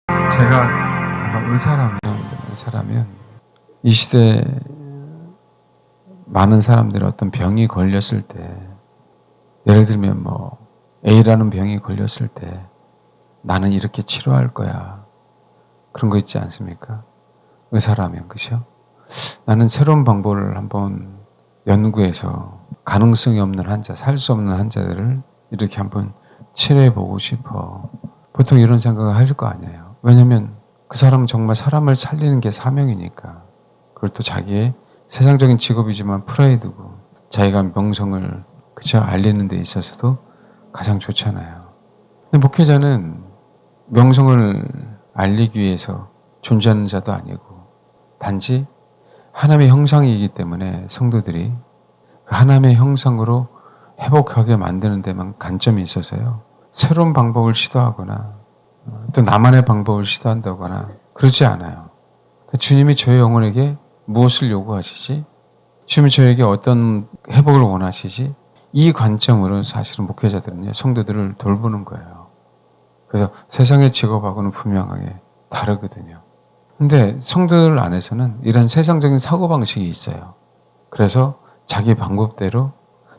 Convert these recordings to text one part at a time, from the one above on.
제가 아마 의사라면 이 시대에 많은 사람들이 어떤 병이 걸렸을 때, 예를 들면 뭐 A라는 병이 걸렸을 때 나는 이렇게 치료할 거야, 그런 거 있지 않습니까? 의사라면, 그죠? 나는 새로운 방법을 한번 연구해서 가능성이 없는 환자, 살 수 없는 환자들을 이렇게 한번 치료해 보고 싶어. 보통 이런 생각을 하실 거 아니에요. 왜냐면 그 사람은 정말 사람을 살리는 게 사명이니까. 그걸 또 자기의 세상적인 직업이지만 프라이드고, 자기가 명성을 그저 알리는 데 있어서도 가장 좋잖아요. 근데 목회자는 명성을 알리기 위해서 존재하는 자도 아니고, 단지 하나님의 형상이기 때문에 성도들이 그 하나님의 형상으로 회복하게 만드는 데만 관점이 있어서요, 새로운 방법을 시도하거나 또 나만의 방법을 시도한다거나 그러지 않아요. 주님이 저의 영혼에게 무엇을 요구하시지? 주님이 저에게 어떤 회복을 원하시지? 이 관점으로 사실은 목회자들은요, 성도들을 돌보는 거예요. 그래서 세상의 직업하고는 분명하게 다르거든요. 근데 성도들 안에서는 이런 세상적인 사고방식이 있어요. 그래서 자기 방법대로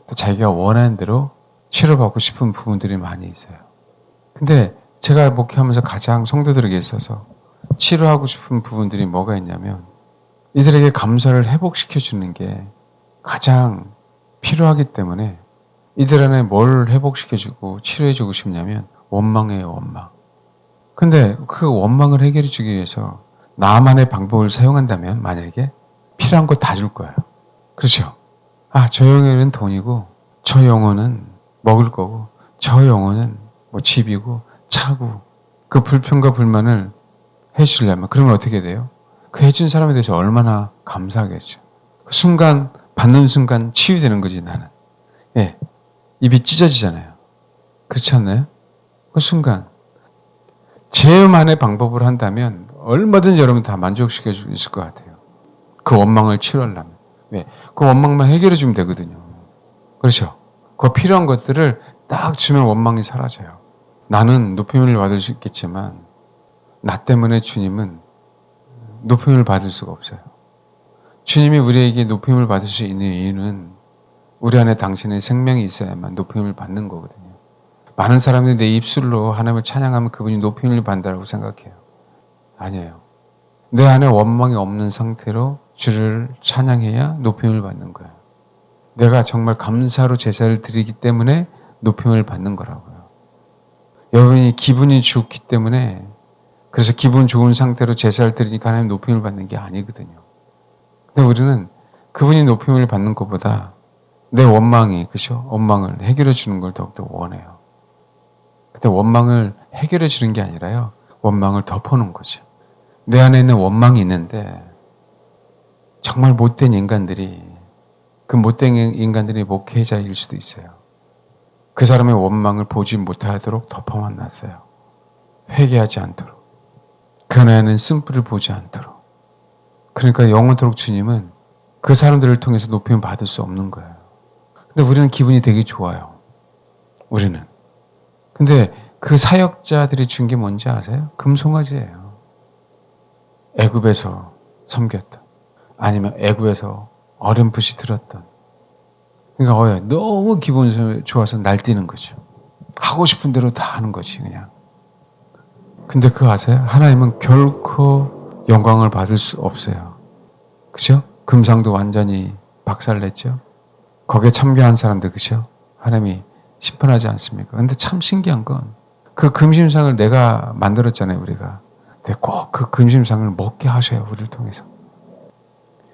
또 자기가 원하는 대로 치료받고 싶은 부분들이 많이 있어요. 근데 제가 목회하면서 가장 성도들에게 있어서 치료하고 싶은 부분들이 뭐가 있냐면, 이들에게 감사를 회복시켜주는 게 가장 필요하기 때문에 이들 안에 뭘 회복시켜주고 치료해주고 싶냐면 원망이에요, 원망. 근데 그 원망을 해결해주기 위해서 나만의 방법을 사용한다면 만약에 필요한 거 다 줄 거예요. 그렇죠? 저 영혼은 돈이고, 저 영혼은 먹을 거고, 저 영혼은 뭐 집이고 차고, 그 불평과 불만을 해주려면 그러면 어떻게 돼요? 그 해준 사람에 대해서 얼마나 감사하겠죠. 그 순간, 받는 순간 치유되는 거지, 나는. 예, 입이 찢어지잖아요. 그렇지 않나요? 그 순간 제만의 방법을 한다면 얼마든지 여러분 다 만족시켜 줄 수 있을 것 같아요. 그 원망을 치료하려면. 왜? 그 원망만 해결해 주면 되거든요. 그렇죠? 그 필요한 것들을 딱 주면 원망이 사라져요. 나는 높임을 받을 수 있겠지만 나 때문에 주님은 높임을 받을 수가 없어요. 주님이 우리에게 높임을 받을 수 있는 이유는 우리 안에 당신의 생명이 있어야만 높임을 받는 거거든요. 많은 사람들이 내 입술로 하나님을 찬양하면 그분이 높임을 받는다고 생각해요. 아니에요. 내 안에 원망이 없는 상태로 주를 찬양해야 높임을 받는 거예요. 내가 정말 감사로 제사를 드리기 때문에 높임을 받는 거라고요. 여러분이 기분이 좋기 때문에, 그래서 기분 좋은 상태로 제사를 드리니까 하나님 높임을 받는 게 아니거든요. 근데 우리는 그분이 높임을 받는 것보다 내 원망이, 그죠? 원망을 해결해 주는 걸 더욱더 원해요. 근데 원망을 해결해 주는 게 아니라요, 원망을 덮어놓은 거죠. 내 안에 있는 원망이 있는데 정말 못된 인간들이, 그 못된 인간들이 목회자일 수도 있어요. 그 사람의 원망을 보지 못하도록 덮어만 놨어요. 회개하지 않도록. 그 안에는 쓴뿌리를 보지 않도록. 그러니까 영원토록 주님은 그 사람들을 통해서 높임을 받을 수 없는 거예요. 근데 우리는 기분이 되게 좋아요. 우리는. 근데 그 사역자들이 준 게 뭔지 아세요? 금송아지예요. 애굽에서 섬겼던, 아니면 애굽에서 어렴풋이 들었던. 그러니까 너무 기분이 좋아서 날뛰는 거죠. 하고 싶은 대로 다 하는 거지, 그냥. 근데 그거 아세요? 하나님은 결코 영광을 받을 수 없어요. 그죠? 금상도 완전히 박살냈죠? 거기에 참여한 사람들, 그죠? 하나님이 심판하지 않습니까? 근데 참 신기한 건 그 금심상을 내가 만들었잖아요, 우리가. 근데 꼭 그 금심상을 먹게 하셔요, 우리를 통해서.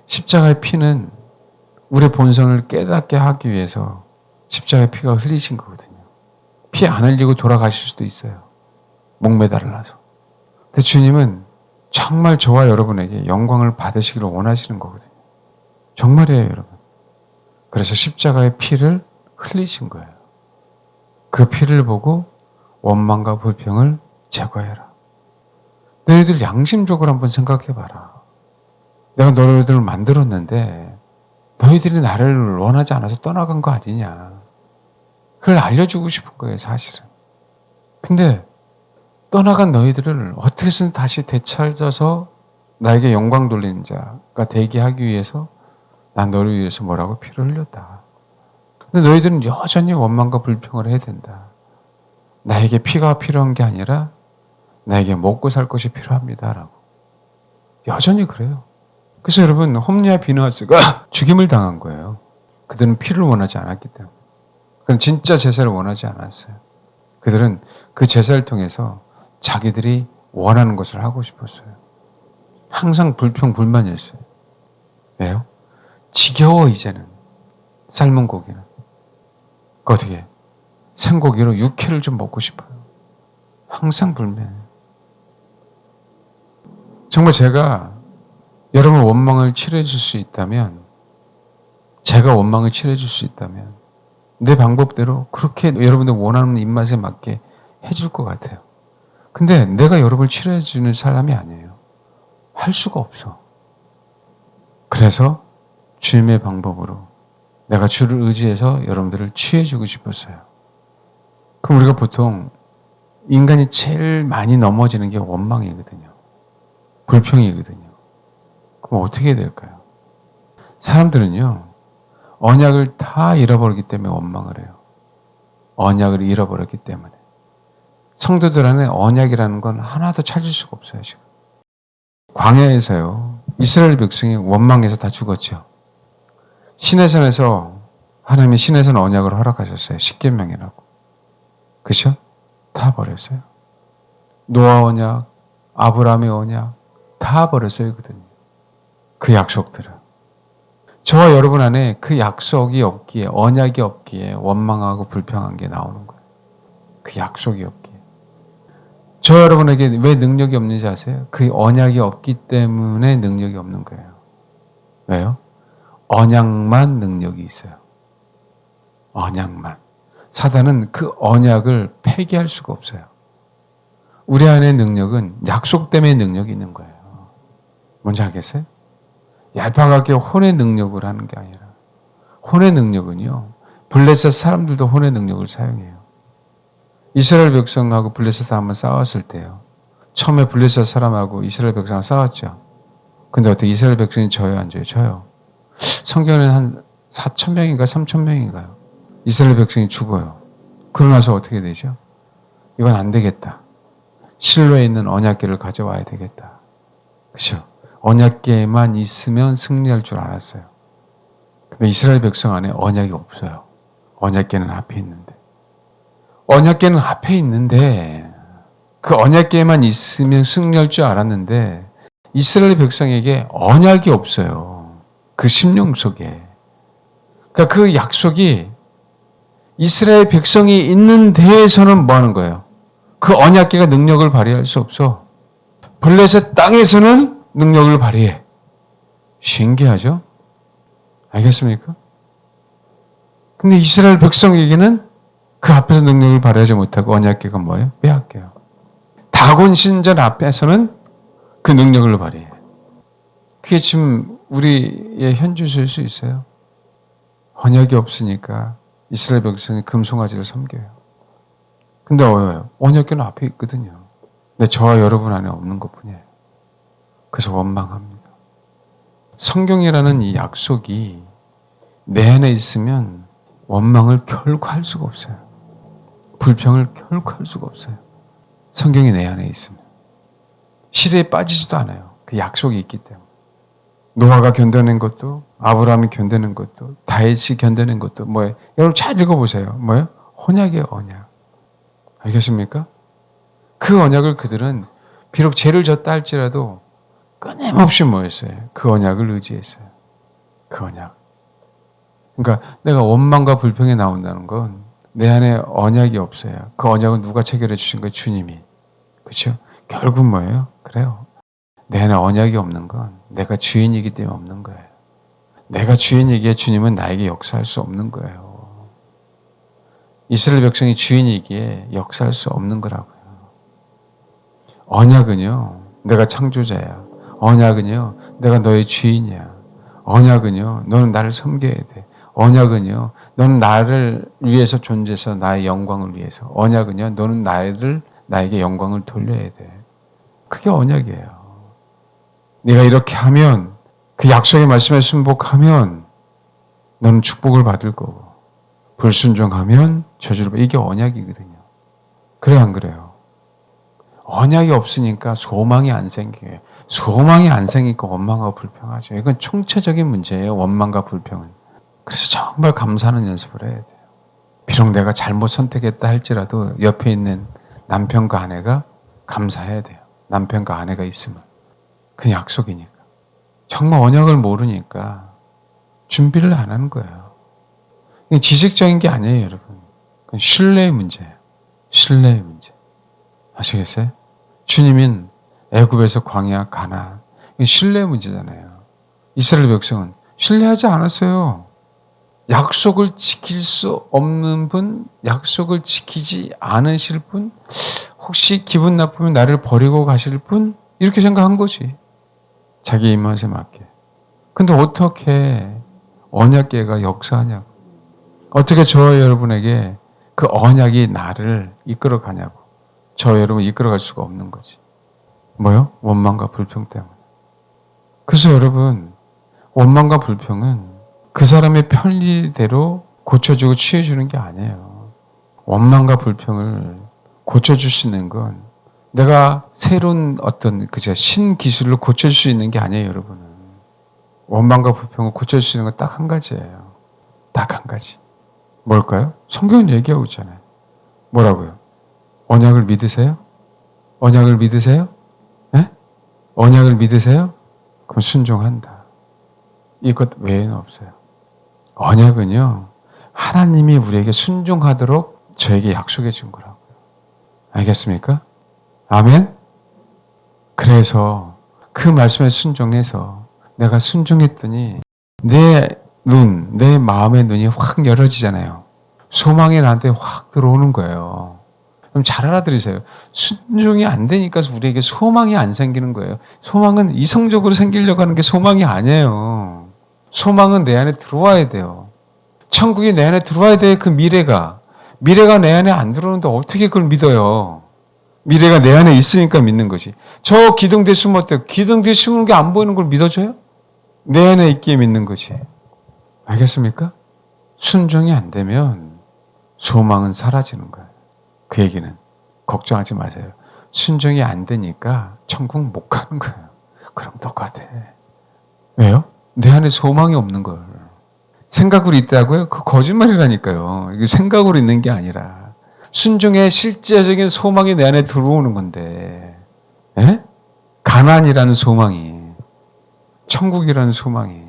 십자가의 피는 우리의 본성을 깨닫게 하기 위해서 십자가의 피가 흘리신 거거든요. 피 안 흘리고 돌아가실 수도 있어요. 목매달라서. 근데 주님은 정말 저와 여러분에게 영광을 받으시기를 원하시는 거거든요. 정말이에요, 여러분. 그래서 십자가의 피를 흘리신 거예요. 그 피를 보고 원망과 불평을 제거해라. 너희들 양심적으로 한번 생각해봐라. 내가 너희들을 만들었는데 너희들이 나를 원하지 않아서 떠나간 거 아니냐. 그걸 알려주고 싶은 거예요, 사실은. 근데 떠나간 너희들을 어떻게든 다시 되찾아서 나에게 영광 돌리는 자가 되게 하기 위해서 난 너를 위해서 뭐라고 피를 흘렸다. 근데 너희들은 여전히 원망과 불평을 해야 된다. 나에게 피가 필요한 게 아니라 나에게 먹고 살 것이 필요합니다라고. 여전히 그래요. 그래서 여러분, 홈리와 비느하스가 죽임을 당한 거예요. 그들은 피를 원하지 않았기 때문에. 그건 진짜 제사를 원하지 않았어요. 그들은 그 제사를 통해서 자기들이 원하는 것을 하고 싶었어요. 항상 불평, 불만이었어요. 왜요? 지겨워 이제는. 삶은 고기는. 그 어떻게 생고기로 육회를 좀 먹고 싶어요. 항상 불만이에요. 정말 제가 여러분 원망을 치료해 줄 수 있다면, 제가 원망을 치료해 줄 수 있다면 내 방법대로 그렇게 여러분들 원하는 입맛에 맞게 해줄 것 같아요. 근데 내가 여러분을 치료해 주는 사람이 아니에요. 할 수가 없어. 그래서 주님의 방법으로 내가 주를 의지해서 여러분들을 취해주고 싶었어요. 그럼 우리가 보통 인간이 제일 많이 넘어지는 게 원망이거든요. 불평이거든요. 그럼 어떻게 해야 될까요? 사람들은요, 언약을 다 잃어버리기 때문에 원망을 해요. 언약을 잃어버렸기 때문에. 성도들 안에 언약이라는 건 하나도 찾을 수가 없어요, 지금. 광야에서요, 이스라엘 백성이 원망해서 다 죽었죠. 시내산에서 하나님이 시내산 언약을 허락하셨어요. 십계명이라고. 그렇죠? 다 버렸어요. 노아 언약, 아브라함의 언약 다 버렸어요, 그들은. 그 약속들을. 저와 여러분 안에 그 약속이 없기에, 언약이 없기에 원망하고 불평한 게 나오는 거예요. 그 약속이 없기에. 저 여러분에게 왜 능력이 없는지 아세요? 그 언약이 없기 때문에 능력이 없는 거예요. 왜요? 언약만 능력이 있어요. 언약만. 사단은 그 언약을 폐기할 수가 없어요. 우리 안의 능력은 약속 때문에 능력이 있는 거예요. 뭔지 알겠어요? 얄팍하게 혼의 능력을 하는 게 아니라, 혼의 능력은요, 블레셋 사람들도 혼의 능력을 사용해요. 이스라엘 백성하고 블레셋 한번 싸웠을 때요, 처음에 블레셋 사람하고 이스라엘 백성하고 싸웠죠. 근데 어떻게 이스라엘 백성이 져요, 안 져요? 져요. 성경에는 한 4,000명인가 3,000명인가요? 이스라엘 백성이 죽어요. 그러고 나서 어떻게 되죠? 이건 안 되겠다. 실로에 있는 언약궤를 가져와야 되겠다. 그렇죠? 언약궤만 있으면 승리할 줄 알았어요. 근데 이스라엘 백성 안에 언약이 없어요. 언약궤는 앞에 있는데. 언약궤는 앞에 있는데 그 언약궤만 있으면 승리할 줄 알았는데 이스라엘 백성에게 언약이 없어요. 그 심령 속에. 그러니까 그 약속이 이스라엘 백성이 있는 데에서는 뭐 하는 거예요? 그 언약궤가 능력을 발휘할 수 없어. 블레셋 땅에서는 능력을 발휘해. 신기하죠? 알겠습니까? 근데 이스라엘 백성에게는 그 앞에서 능력을 발휘하지 못하고 언약궤가 뭐예요? 빼앗겨요. 다곤 신전 앞에서는 그 능력을 발휘해. 그게 지금 우리의 현주소일 수 있어요. 언약이 없으니까 이스라엘 백성이 금송아지를 섬겨요. 근데 언약궤는 앞에 있거든요. 근데 저와 여러분 안에 없는 것뿐이에요. 그래서 원망합니다. 성경이라는 이 약속이 내 안에 있으면 원망을 결코 할 수가 없어요. 불평을 결코 할 수가 없어요. 성경이 내 안에 있으면. 시대에 빠지지도 않아요. 그 약속이 있기 때문에. 노아가 견뎌낸 것도, 아브라함이 견뎌낸 것도, 다윗이 견뎌낸 것도 뭐예요? 여러분 잘 읽어보세요. 뭐예요? 언약이에요, 언약. 알겠습니까? 그 언약을 그들은 비록 죄를 졌다 할지라도 끊임없이 뭐였어요? 그 언약을 의지했어요. 그 언약. 그러니까 내가 원망과 불평에 나온다는 건 내 안에 언약이 없어요. 그 언약은 누가 체결해 주신 거예요? 주님이. 그렇죠? 결국 뭐예요? 그래요. 내 안에 언약이 없는 건 내가 주인이기 때문에 없는 거예요. 내가 주인이기에 주님은 나에게 역사할 수 없는 거예요. 이스라엘 백성이 주인이기에 역사할 수 없는 거라고요. 언약은요, 내가 창조자야. 언약은요, 내가 너의 주인이야. 언약은요, 너는 나를 섬겨야 돼. 언약은요, 너는 나를 위해서 존재해서 나의 영광을 위해서. 언약은요, 너는 나를 나에게 영광을 돌려야 돼. 그게 언약이에요. 네가 이렇게 하면, 그 약속의 말씀에 순복하면 너는 축복을 받을 거고, 불순종하면 저주를 받을. 이게 언약이거든요. 그래 안 그래요? 언약이 없으니까 소망이 안 생겨요. 소망이 안 생기니까 원망하고 불평하죠. 이건 총체적인 문제예요. 원망과 불평은. 그래서 정말 감사하는 연습을 해야 돼요. 비록 내가 잘못 선택했다 할지라도 옆에 있는 남편과 아내가 감사해야 돼요. 남편과 아내가 있으면. 그 약속이니까. 정말 언약을 모르니까 준비를 안 하는 거예요. 이게 지식적인 게 아니에요, 여러분. 그건 신뢰의 문제예요. 신뢰의 문제. 아시겠어요? 주님은 애굽에서 광야, 가나안. 이게 신뢰의 문제잖아요. 이스라엘 백성은 신뢰하지 않았어요. 약속을 지킬 수 없는 분, 약속을 지키지 않으실 분, 혹시 기분 나쁘면 나를 버리고 가실 분, 이렇게 생각한 거지. 자기 입맛에 맞게. 근데 어떻게 언약궤가 역사하냐고. 어떻게 저와 여러분에게 그 언약이 나를 이끌어 가냐고. 저와 여러분 이끌어 갈 수가 없는 거지. 뭐요? 원망과 불평 때문에. 그래서 여러분, 원망과 불평은 그 사람의 편리대로 고쳐주고 취해주는 게 아니에요. 원망과 불평을 고쳐줄 수 있는 건 내가 새로운 어떤 신기술로 고쳐줄 수 있는 게 아니에요, 여러분은. 원망과 불평을 고쳐줄 수 있는 건 딱 한 가지예요. 딱 한 가지. 뭘까요? 성경은 얘기하고 있잖아요. 뭐라고요? 언약을 믿으세요? 언약을 믿으세요? 네? 언약을 믿으세요? 그럼 순종한다. 이것 외에는 없어요. 언약은요, 하나님이 우리에게 순종하도록 저에게 약속해 준 거라고요. 알겠습니까? 아멘? 그래서 그 말씀에 순종해서 내가 순종했더니 내 눈, 내 마음의 눈이 확 열어지잖아요. 소망이 나한테 확 들어오는 거예요. 그럼 잘 알아들으세요. 순종이 안 되니까 우리에게 소망이 안 생기는 거예요. 소망은 이성적으로 생기려고 하는 게 소망이 아니에요. 소망은 내 안에 들어와야 돼요. 천국이 내 안에 들어와야 돼. 그 미래가 내 안에 안 들어오는데 어떻게 그걸 믿어요? 미래가 내 안에 있으니까 믿는 거지. 저 기둥 뒤에 숨었대요. 기둥 뒤에 숨은 게 안 보이는 걸 믿어줘요? 내 안에 있기에 믿는 거지. 알겠습니까? 순종이 안 되면 소망은 사라지는 거예요. 그 얘기는 걱정하지 마세요. 순종이 안 되니까 천국 못 가는 거예요. 그럼 똑같아. 왜요? 내 안에 소망이 없는 걸. 생각으로 있다고요? 그 거짓말이라니까요. 이게 생각으로 있는 게 아니라 순종의 실제적인 소망이 내 안에 들어오는 건데, 에? 가난이라는 소망이, 천국이라는 소망이,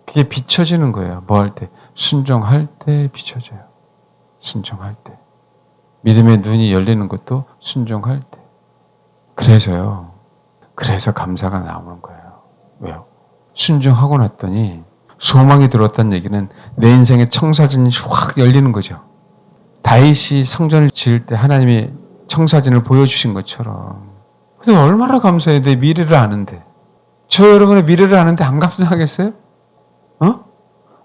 그게 비춰지는 거예요. 뭐 할 때? 순종할 때 비춰져요. 순종할 때. 믿음의 눈이 열리는 것도 순종할 때. 그래서요. 그래서 감사가 나오는 거예요. 왜요? 순종하고 났더니 소망이 들었다는 얘기는 내 인생의 청사진이 확 열리는 거죠. 다윗이 성전을 지을 때 하나님이 청사진을 보여주신 것처럼. 근데 얼마나 감사해. 내 미래를 아는데. 저 여러분의 미래를 아는데 안 감사하겠어요?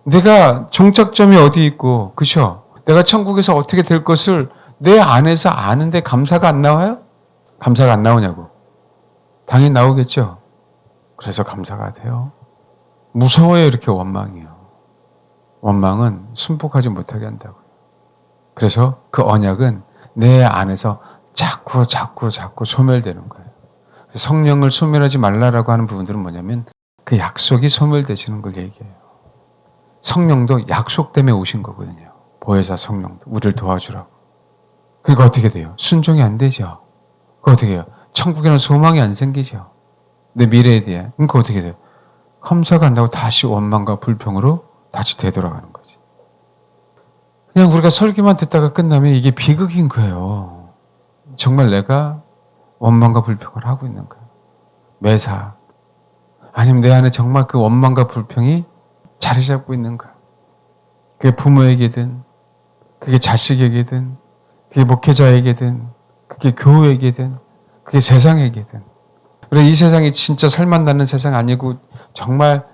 내가 종착점이 어디 있고, 그쵸? 내가 천국에서 어떻게 될 것을 내 안에서 아는데 감사가 안 나와요? 감사가 안 나오냐고. 당연히 나오겠죠? 그래서 감사가 돼요. 무서워요, 이렇게 원망이요. 원망은 순복하지 못하게 한다고요. 그래서 그 언약은 내 안에서 자꾸 소멸되는 거예요. 성령을 소멸하지 말라라고 하는 부분들은 뭐냐면 그 약속이 소멸되시는 걸 얘기해요. 성령도 약속 때문에 오신 거거든요. 보혜사 성령도 우리를 도와주라고. 그러니까 어떻게 돼요? 순종이 안 되죠. 그거 어떻게 해요? 천국에는 소망이 안 생기죠. 내 미래에 대해. 그러니까 어떻게 돼요? 감사가 안 나고 다시 원망과 불평으로 다시 되돌아가는 거지. 그냥 우리가 설교만 듣다가 끝나면 이게 비극인 거예요. 정말 내가 원망과 불평을 하고 있는 거예요. 매사. 아니면 내 안에 정말 그 원망과 불평이 자리 잡고 있는 거예요. 그게 부모에게든, 그게 자식에게든, 그게 목회자에게든, 그게 교회에게든, 그게 세상에게든. 그래, 이 세상이 진짜 살맛나는 세상 아니고 정말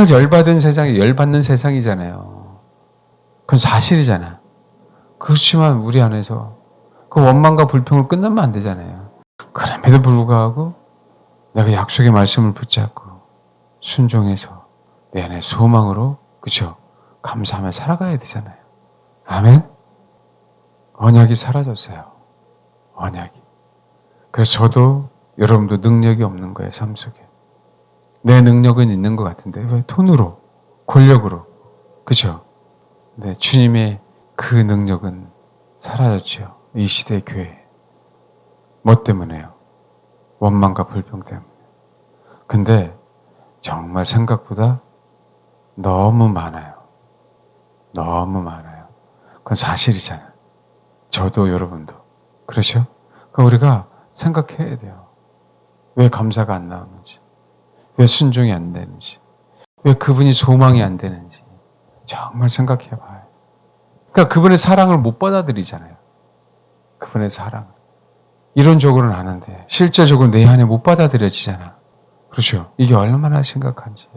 열받은 세상이 열받는 세상이잖아요. 그건 사실이잖아. 그렇지만 우리 안에서 그 그 원망과 불평으로 끝나면 안 되잖아요. 그럼에도 불구하고 내가 약속의 말씀을 붙잡고 순종해서 내 안에 소망으로, 그죠? 감사하며 살아가야 되잖아요. 아멘? 언약이 사라졌어요. 언약이. 그래서 저도 여러분도 능력이 없는 거예요, 삶 속에. 내 능력은 있는 것 같은데 왜 돈으로, 권력으로, 그죠? 네, 주님의 그 능력은 사라졌죠. 이 시대 교회. 뭐 때문에요? 원망과 불평 때문에. 근데 정말 생각보다 너무 많아요. 너무 많아요. 그건 사실이잖아요. 저도 여러분도. 그렇죠? 그러니까 우리가 생각해야 돼요. 왜 감사가 안 나오는지, 왜 순종이 안 되는지, 왜 그분이 소망이 안 되는지 정말 생각해 봐요. 그러니까 그분의 사랑을 못 받아들이잖아요. 그분의 사랑을. 이론적으로는 아는데 실제적으로 내 안에 못 받아들여지잖아. 그렇죠? 이게 얼마나 심각한지.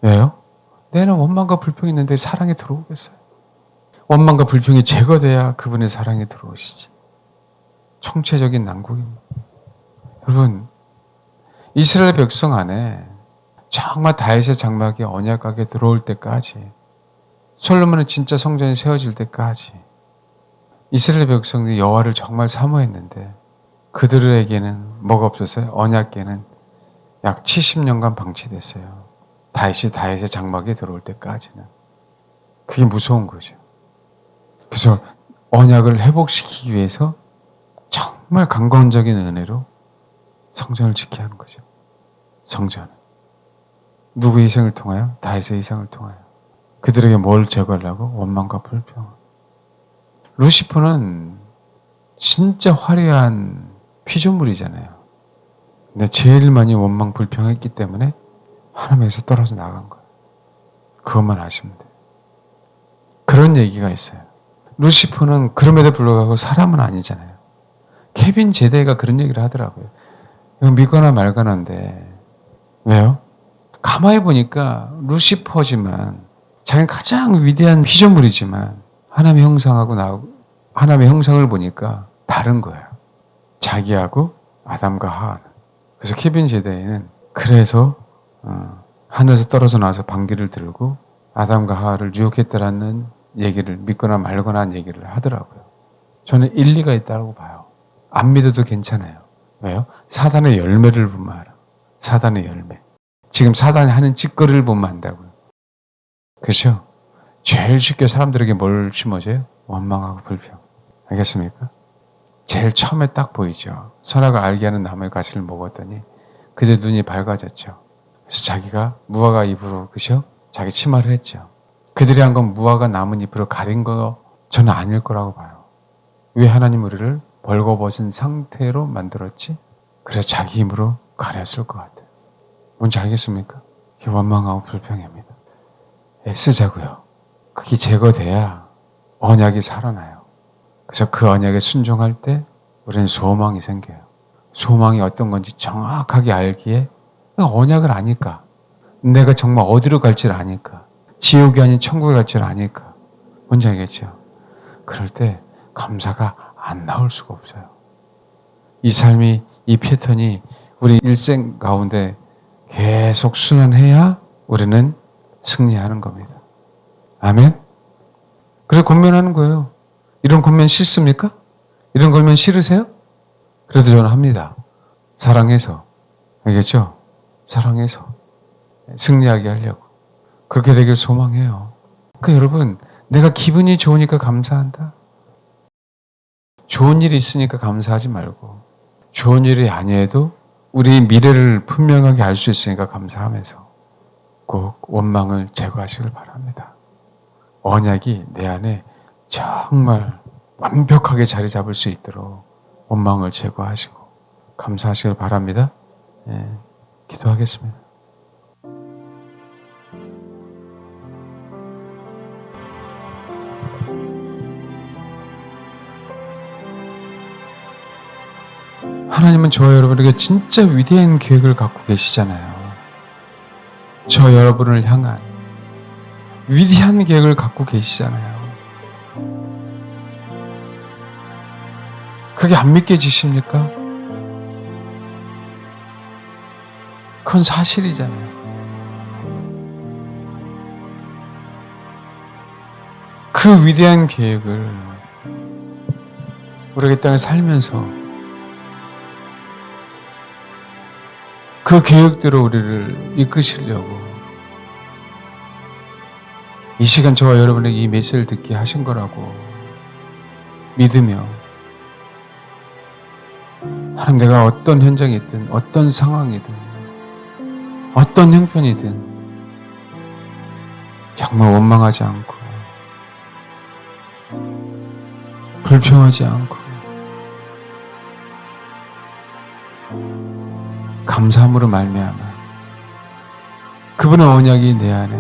왜요? 내 안에 원망과 불평이 있는데 사랑이 들어오겠어요? 원망과 불평이 제거돼야 그분의 사랑이 들어오시지. 총체적인 난국입니다. 여러분, 이스라엘 백성 안에 정말 다윗의 장막이 언약하게 들어올 때까지, 솔로몬은 진짜 성전이 세워질 때까지 이스라엘 백성들이 여호와를 정말 사모했는데 그들에게는 뭐가 없었어요? 언약궤는 약 70년간 방치됐어요. 다윗의 장막에 들어올 때까지는. 그게 무서운 거죠. 그래서 언약을 회복시키기 위해서 정말 강건적인 은혜로 성전을 지켜야 하는 거죠. 성전. 누구의 희생을 통하여? 다윗의 희생을 통하여. 그들에게 뭘 제거하려고? 원망과 불평. 루시퍼는 진짜 화려한 피조물이잖아요. 근데 제일 많이 원망 불평했기 때문에 하나님에서 떨어져 나간 거예요. 그것만 아시면 돼요. 그런 얘기가 있어요. 루시퍼는 그럼에도 불구하고 사람은 아니잖아요. 케빈 제데가 그런 얘기를 하더라고요. 이거 믿거나 말거나인데 왜요? 가만히 보니까 루시퍼지만 자기는 가장 위대한 피조물이지만 하나님의 형상하고 하나님의 형상을 보니까 다른 거예요. 자기하고 아담과 하와는. 그래서 케빈 제데는 그래서 하늘에서 떨어져 나와서 방귀를 들고 아담과 하와를 유혹했다라는 얘기를 믿거나 말거나 한 얘기를 하더라고요. 저는 일리가 있다고 봐요. 안 믿어도 괜찮아요. 왜요? 사단의 열매를 보면 알아. 사단의 열매. 지금 사단이 하는 짓거리를 보면 안다고요. 그렇죠? 제일 쉽게 사람들에게 뭘 심어줘요? 원망하고 불평. 알겠습니까? 제일 처음에 딱 보이죠. 선악을 알게 하는 나무의 가시를 먹었더니 그들 눈이 밝아졌죠. 그래서 자기가 무화과 잎으로, 그죠? 자기 치마를 했죠. 그들이 한 건 무화과 나뭇잎으로 가린 거 저는 아닐 거라고 봐요. 왜 하나님 우리를 벌거벗은 상태로 만들었지? 그래서 자기 힘으로 가렸을 것 같아요. 뭔지 알겠습니까? 그게 원망하고 불평입니다. 애쓰자고요. 그게 제거돼야 언약이 살아나요. 그래서 그 언약에 순종할 때 우리는 소망이 생겨요. 소망이 어떤 건지 정확하게 알기에 언약을 아니까, 내가 정말 어디로 갈지를 아니까, 지옥이 아닌 천국에 갈지를 아니까. 뭔지 알겠죠? 그럴 때 감사가 안 나올 수가 없어요. 이 삶이, 이 패턴이 우리 일생 가운데 계속 순환해야 우리는 승리하는 겁니다. 아멘? 그래서 권면하는 거예요. 이런 권면 싫습니까? 이런 권면 싫으세요? 그래도 저는 합니다. 사랑해서. 알겠죠? 사랑해서. 승리하게 하려고. 그렇게 되길 소망해요. 그러니까 여러분, 내가 기분이 좋으니까 감사한다. 좋은 일이 있으니까 감사하지 말고, 좋은 일이 아니어도 우리 미래를 분명하게 알 수 있으니까 감사하면서 꼭 원망을 제거하시길 바랍니다. 언약이 내 안에 정말 완벽하게 자리 잡을 수 있도록 원망을 제거하시고 감사하시길 바랍니다. 예, 기도하겠습니다. 하나님은 저와 여러분에게 진짜 위대한 계획을 갖고 계시잖아요. 저 여러분을 향한 위대한 계획을 갖고 계시잖아요. 그게 안 믿겨지십니까? 그건 사실이잖아요. 그 위대한 계획을 우리가 이 땅에 살면서 그 계획대로 우리를 이끄시려고 이 시간 저와 여러분에게 이 메시지를 듣게 하신 거라고 믿으며, 하나님, 내가 어떤 현장에 있든 어떤 상황이든 어떤 형편이든 정말 원망하지 않고 불평하지 않고 감사함으로 말미암아 그분의 언약이 내 안에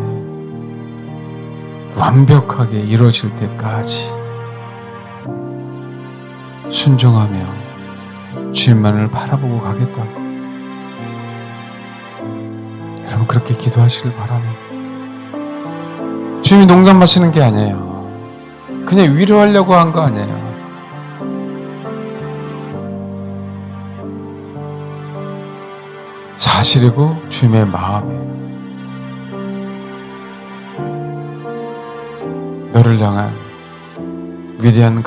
완벽하게 이루어질 때까지 순종하며 주님만을 바라보고 가겠다고, 여러분 그렇게 기도하시길 바랍니다. 주님이 농담하시는 게 아니에요. 그냥 위로하려고 한 거 아니에요. 사실이고 주님의 마음이에요. 너를 향한 위대한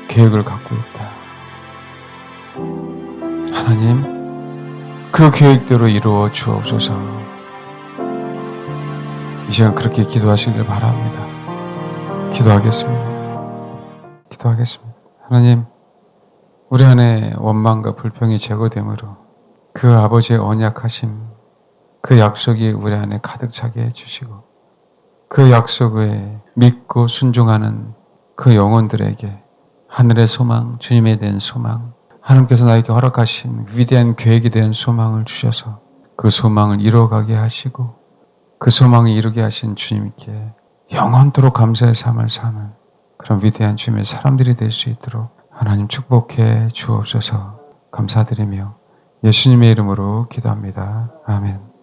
계획을 갖고 있다. 하나님, 그 계획대로 이루어 주옵소서. 이 시간 그렇게 기도하시길 바랍니다. 기도하겠습니다. 하나님, 우리 안에 원망과 불평이 제거되므로 그 아버지의 언약하심, 그 약속이 우리 안에 가득 차게 해주시고, 그 약속에 믿고 순종하는 그 영혼들에게 하늘의 소망, 주님에 대한 소망, 하나님께서 나에게 허락하신 위대한 계획에 대한 소망을 주셔서 그 소망을 이루어가게 하시고, 그 소망을 이루게 하신 주님께 영원토록 감사의 삶을 사는 그런 위대한 주님의 사람들이 될 수 있도록 하나님 축복해 주옵소서. 감사드리며 예수님의 이름으로 기도합니다. 아멘.